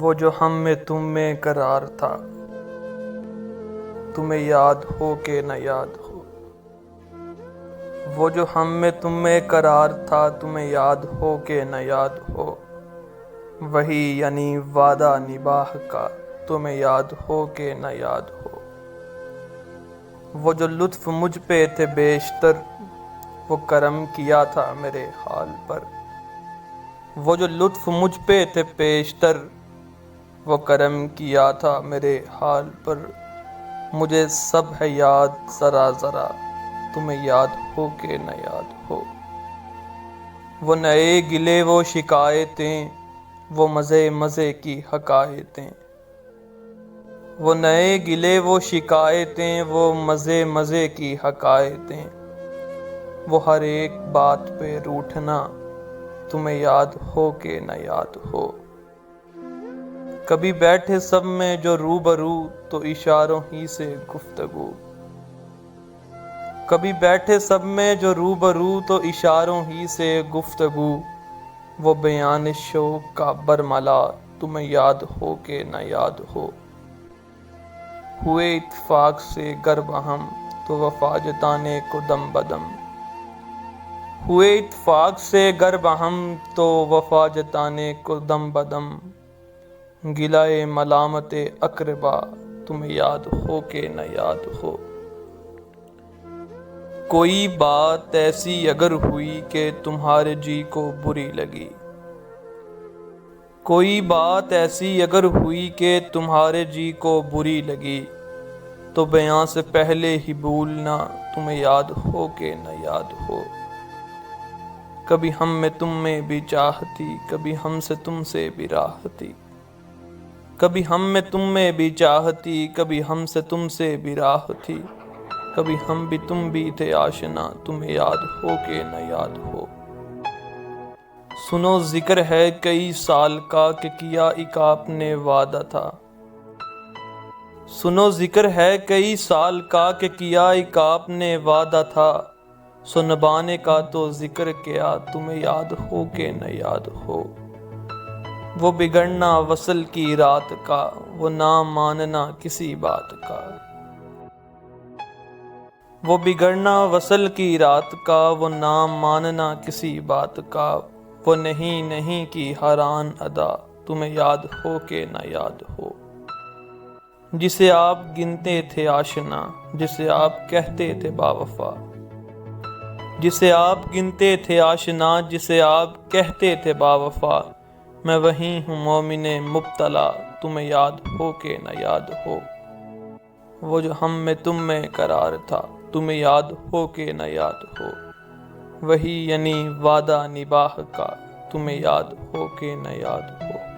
وہ جو ہم میں تم میں قرار تھا، تمہیں یاد ہو کہ نہ یاد ہو۔ وہ جو ہم میں تم میں قرار تھا، تمہیں یاد ہو کہ نہ یاد ہو۔ وہی یعنی وعدہ نباہ کا، تمہیں یاد ہو کہ نہ یاد ہو۔ وہ جو لطف مجھ پہ تھے بیشتر، وہ کرم کیا تھا میرے حال پر۔ وہ جو لطف مجھ پہ تھے بیشتر، وہ کرم کیا تھا میرے حال پر۔ مجھے سب ہے یاد ذرا ذرا، تمہیں یاد ہو کہ نہ یاد ہو۔ وہ نئے گلے وہ شکایتیں، وہ مزے مزے کی حکایتیں۔ وہ نئے گلے وہ شکایتیں، وہ مزے مزے کی حکایتیں۔ وہ ہر ایک بات پہ روٹھنا، تمہیں یاد ہو کہ نہ یاد ہو۔ کبھی بیٹھے سب میں جو روبرو، تو اشاروں ہی سے گفتگو۔ کبھی بیٹھے سب میں جو روبرو، تو اشاروں ہی سے گفتگو۔ وہ بیان شوق کا برملا، تمہیں یاد ہو کہ نہ یاد ہو۔ ہوئے اتفاق سے گر بہم، تو وفا جتانے کو دم بدم۔ ہوئے اتفاق سے گر بہم، تو وفا جتانے کو دم بدم۔ گلہ ملامت اقربا، تمہیں یاد ہو کہ نہ یاد ہو۔ کوئی بات ایسی اگر ہوئی کہ تمہارے جی کو بری لگی۔ کوئی بات ایسی اگر ہوئی کہ تمہارے جی کو بری لگی، تو بیان سے پہلے ہی بھولنا، تمہیں یاد ہو کہ نہ یاد ہو۔ کبھی ہم میں تم میں بھی چاہتی، کبھی ہم سے تم سے بھی راہ تھی۔ کبھی ہم میں تم میں بھی چاہتی، کبھی ہم سے تم سے بھی راہ تھی۔ کبھی ہم بھی تم بھی تھے آشنا، تمہیں یاد ہو کہ نہ یاد ہو۔ سنو ذکر ہے کئی سال کا، کہ کیا ایک آپ نے وعدہ تھا۔ سنو ذکر ہے کئی سال کا، کہ کیا ایک آپ نے وعدہ تھا۔ سو نبھانے کا تو ذکر کیا، تمہیں یاد ہو کہ نہ یاد ہو۔ وہ بگڑنا وصل کی رات کا، وہ نہ ماننا کسی بات کا۔ وہ بگڑنا وصل کی رات کا، وہ نہ ماننا کسی بات کا۔ وہ نہیں نہیں کی حیران ادا، تمہیں یاد ہو کہ نہ یاد ہو۔ جسے آپ گنتے تھے آشنا، جسے آپ کہتے تھے باوفا۔ جسے آپ گنتے تھے آشنا، جسے آپ کہتے تھے باوفا۔ میں وہی ہوں مومن مبتلا، تمہیں یاد ہو کہ نہ یاد ہو۔ وہ جو ہم میں تم میں قرار تھا، تمہیں یاد ہو کہ نہ یاد ہو۔ وہی یعنی وعدہ نباہ کا، تمہیں یاد ہو کہ نہ یاد ہو۔